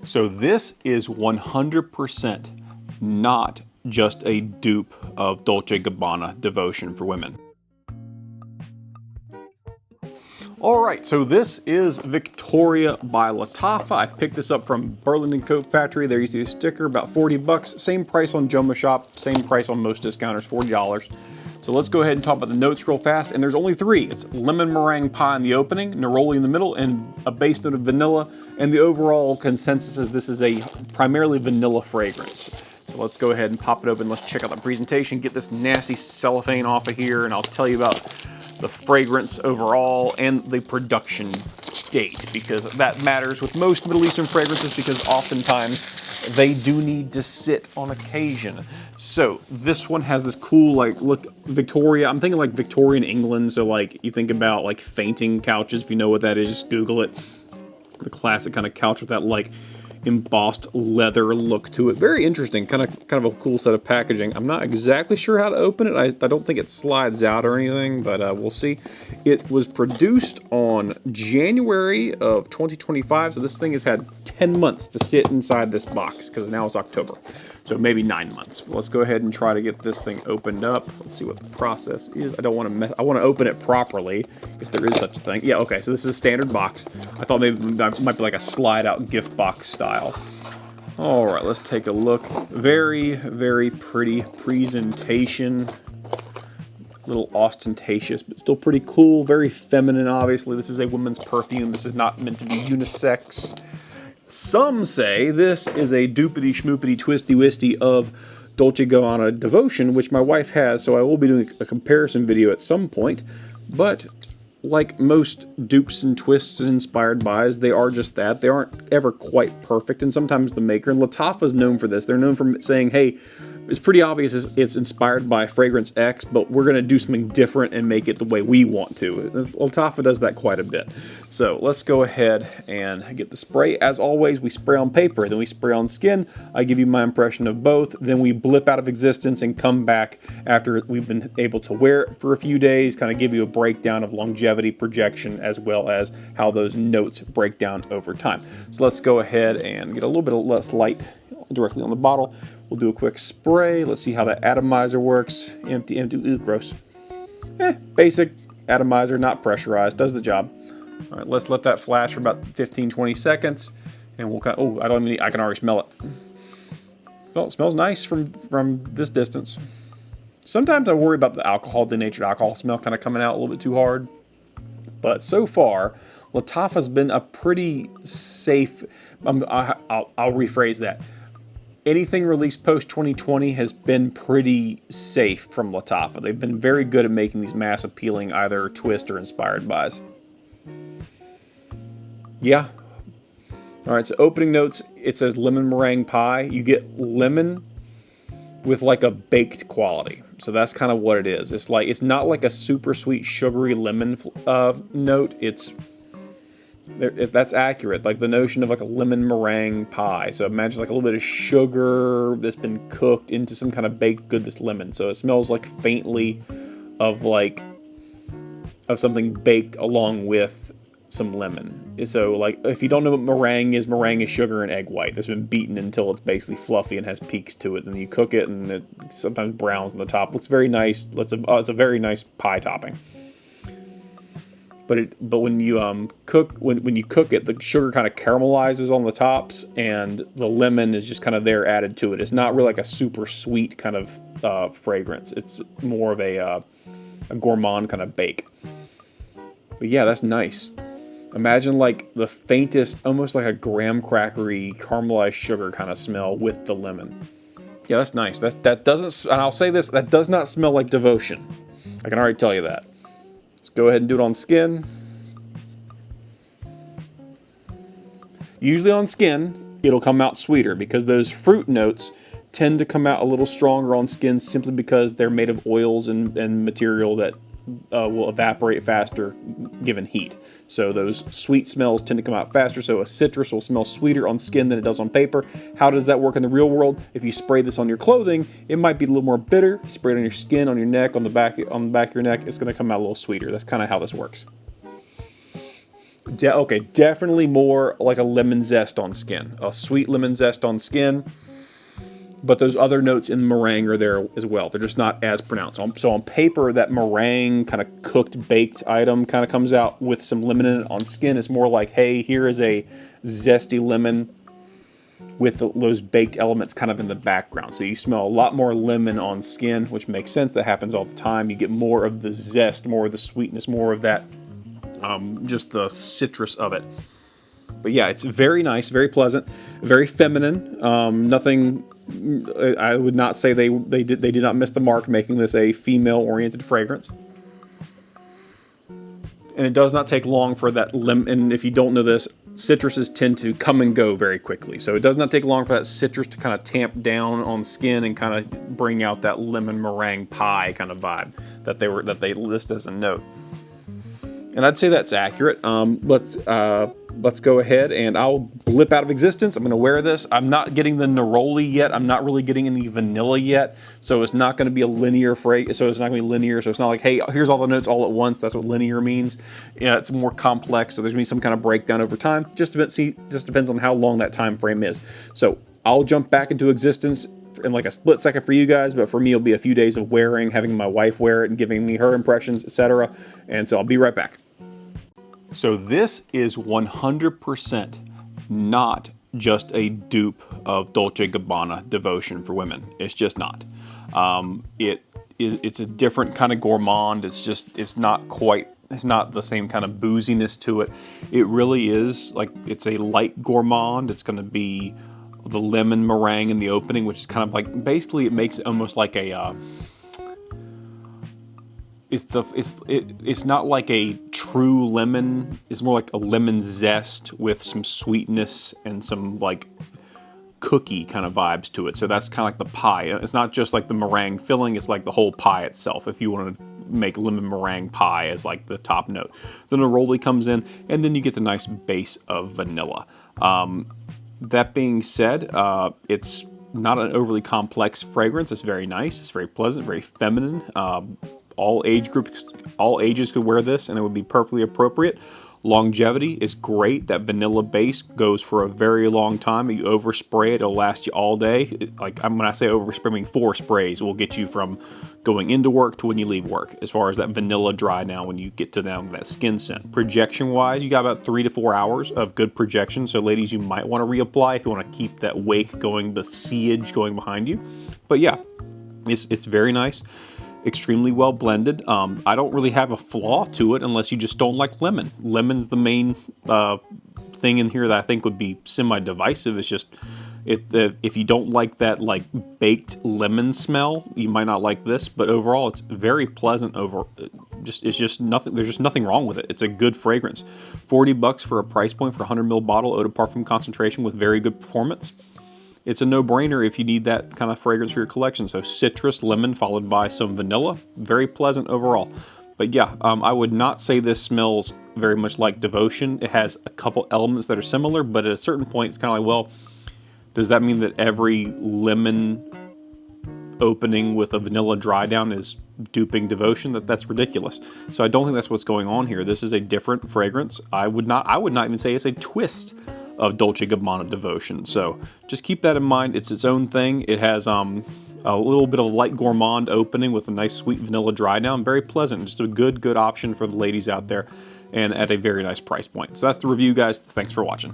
So this is 100% not just a dupe of Dolce & Gabbana Devotion for women. Alright, so this is Victoria by Lattafa. I picked this up from Burlington Coat Factory. There you see the sticker, about 40 bucks. Same price on Joma Shop, same price on most discounters, $40. So let's go ahead and talk about the notes real fast, and there's only three. It's lemon meringue pie in the opening, neroli in the middle, and a base note of vanilla, and the overall consensus is this is a primarily vanilla fragrance. So let's go ahead and pop it open. Let's check out the presentation, get this nasty cellophane off of here, and I'll tell you about the fragrance overall and the production date, because that matters with most Middle Eastern fragrances, because oftentimes they do need to sit on occasion. So this one has this cool, like, look, Victoria. I'm thinking like Victorian England. So like you think about like fainting couches. If you know what that is, just Google it. The classic kind of couch with that like embossed leather look to it. Very interesting, kind of a cool set of packaging. I'm not exactly sure how to open it. I don't think it slides out or anything, but we'll see. It was produced on January of 2025, so this thing has had 10 months to sit inside this box, because now it's October. So maybe 9 months. Well, let's go ahead and try to get this thing opened up. Let's see what the process is. I don't want to mess. I want to open it properly, if there is such a thing. Yeah, okay, so this is a standard box. I thought maybe it might be like a slide-out gift box style. All right, let's take a look. Very, very pretty presentation. A little ostentatious, but still pretty cool. Very feminine, obviously. This is a women's perfume. This is not meant to be unisex. Some say this is a doopity schmoopity twisty wisty of Dolce & Gabbana Devotion, which my wife has, so I will be doing a comparison video at some point. But like most dupes and twists and inspired buys, they are just that. They aren't ever quite perfect, and sometimes the maker, and Lattafa is known for this. They're known for saying, hey, it's pretty obvious it's inspired by fragrance X, but we're going to do something different and make it the way we want to. Lattafa does that quite a bit. So let's go ahead and get the spray. As always, we spray on paper, then we spray on skin. I give you my impression of both. Then we blip out of existence and come back after we've been able to wear it for a few days, kind of give you a breakdown of longevity, projection, as well as how those notes break down over time. So let's go ahead and get a little bit less light directly on the bottle. We'll do a quick spray. Let's see how that atomizer works. Empty, ooh, gross. Basic atomizer, not pressurized, does the job. All right, let's let that flash for about 15-20 seconds, and we'll kind of, I can already smell it. Well, it smells nice from this distance. Sometimes I worry about the alcohol, denatured alcohol smell kind of coming out a little bit too hard, but so far, Lattafa's been a pretty safe, I'll rephrase that. Anything released post-2020 has been pretty safe from Lattafa. They've been very good at making these mass appealing, either twist or inspired buys. Yeah. All right, so opening notes, it says lemon meringue pie. You get lemon with like a baked quality. So that's kind of what it is. It's not like a super sweet sugary lemon note. That's accurate, like the notion of like a lemon meringue pie. So imagine like a little bit of sugar that's been cooked into some kind of baked good, this lemon. So it smells like faintly of something baked along with some lemon. So like if you don't know what meringue is sugar and egg white that's been beaten until it's basically fluffy and has peaks to it. Then you cook it and it sometimes browns on the top. Looks very nice. It's a very nice pie topping. But when you cook it, the sugar kind of caramelizes on the tops, and the lemon is just kind of there added to it. It's not really like a super sweet kind of fragrance. It's more of a gourmand kind of bake. But yeah, that's nice. Imagine like the faintest, almost like a graham crackery caramelized sugar kind of smell with the lemon. Yeah, that's nice. That doesn't, and I'll say this, that does not smell like Devotion. I can already tell you that. Let's go ahead and do it on skin. Usually on skin, it'll come out sweeter because those fruit notes tend to come out a little stronger on skin simply because they're made of oils and material that will evaporate faster given heat. So those sweet smells tend to come out faster, so a citrus will smell sweeter on skin than it does on paper. How does that work in the real world? If you spray this on your clothing, it might be a little more bitter. Spray it on your skin, on your neck, on the back of your neck, it's going to come out a little sweeter. That's kind of how this works. Okay, definitely more like a lemon zest on skin, a sweet lemon zest on skin. But those other notes in meringue are there as well. They're just not as pronounced. So on paper, that meringue kind of cooked, baked item kind of comes out with some lemon in it. On skin, it's more like, hey, here is a zesty lemon with those baked elements kind of in the background. So you smell a lot more lemon on skin, which makes sense. That happens all the time. You get more of the zest, more of the sweetness, more of that, just the citrus of it. But yeah, it's very nice, very pleasant, very feminine. Nothing. I would not say they did not miss the mark making this a female-oriented fragrance. And it does not take long for that lemon. And if you don't know this, citruses tend to come and go very quickly. So it does not take long for that citrus to kind of tamp down on skin and kind of bring out that lemon meringue pie kind of vibe that they list as a note. And I'd say that's accurate. Let's go ahead and I'll blip out of existence. I'm going to wear this. I'm not getting the Neroli yet. I'm not really getting any vanilla yet. So it's not going to be a linear fragrance. So it's not going to be linear. So it's not like, hey, here's all the notes all at once. That's what linear means. Yeah, it's more complex. So there's going to be some kind of breakdown over time. Just depends on how long that time frame is. So I'll jump back into existence in like a split second for you guys, but for me, it'll be a few days of wearing, having my wife wear it and giving me her impressions, etc. And so I'll be right back. So this is 100% not just a dupe of Dolce & Gabbana Devotion for women. It's just not. It's a different kind of gourmand. It's not the same kind of booziness to it. It really is like, it's a light gourmand. It's going to be the lemon meringue in the opening, which is kind of like, basically it makes it almost like a, it's not like a true lemon. It's more like a lemon zest with some sweetness and some like cookie kind of vibes to it. So that's kind of like the pie. It's not just like the meringue filling, it's like the whole pie itself. If you want to make lemon meringue pie as like the top note. The Neroli comes in, and then you get the nice base of vanilla. That being said, it's not an overly complex fragrance. It's very nice. It's very pleasant, very feminine. All ages could wear this, and it would be perfectly appropriate. Longevity is great. That vanilla base goes for a very long time. If you overspray it, it'll last you all day. When I say overspray, I mean 4 sprays will get you from going into work to when you leave work, as far as that vanilla dry down when you get to that skin scent. Projection-wise, you got about 3 to 4 hours of good projection. So ladies, you might want to reapply if you want to keep that wake going, the sillage going behind you. But yeah, it's very nice. Extremely well blended. I don't really have a flaw to it unless you just don't like lemon. Lemon's the main thing in here that I think would be semi-divisive. It's just, if you don't like that like baked lemon smell, you might not like this. But overall, it's very pleasant. It's just nothing. There's just nothing wrong with it. It's a good fragrance. $40 for a price point for a 100 ml bottle, eau de parfum concentration with very good performance. It's a no-brainer if you need that kind of fragrance for your collection. So citrus, lemon, followed by some vanilla. Very pleasant overall. But yeah, I would not say this smells very much like Devotion. It has a couple elements that are similar, but at a certain point, it's kind of like, well, does that mean that every lemon opening with a vanilla dry down is duping Devotion? That's ridiculous. So I don't think that's what's going on here. This is a different fragrance. I would not even say it's a twist of Dolce & Gabbana Devotion. So just keep that in mind. It's its own thing. It has a little bit of light gourmand opening with a nice sweet vanilla dry down. Very pleasant. Just a good option for the ladies out there, and at a very nice price point. So that's the review, guys. Thanks for watching.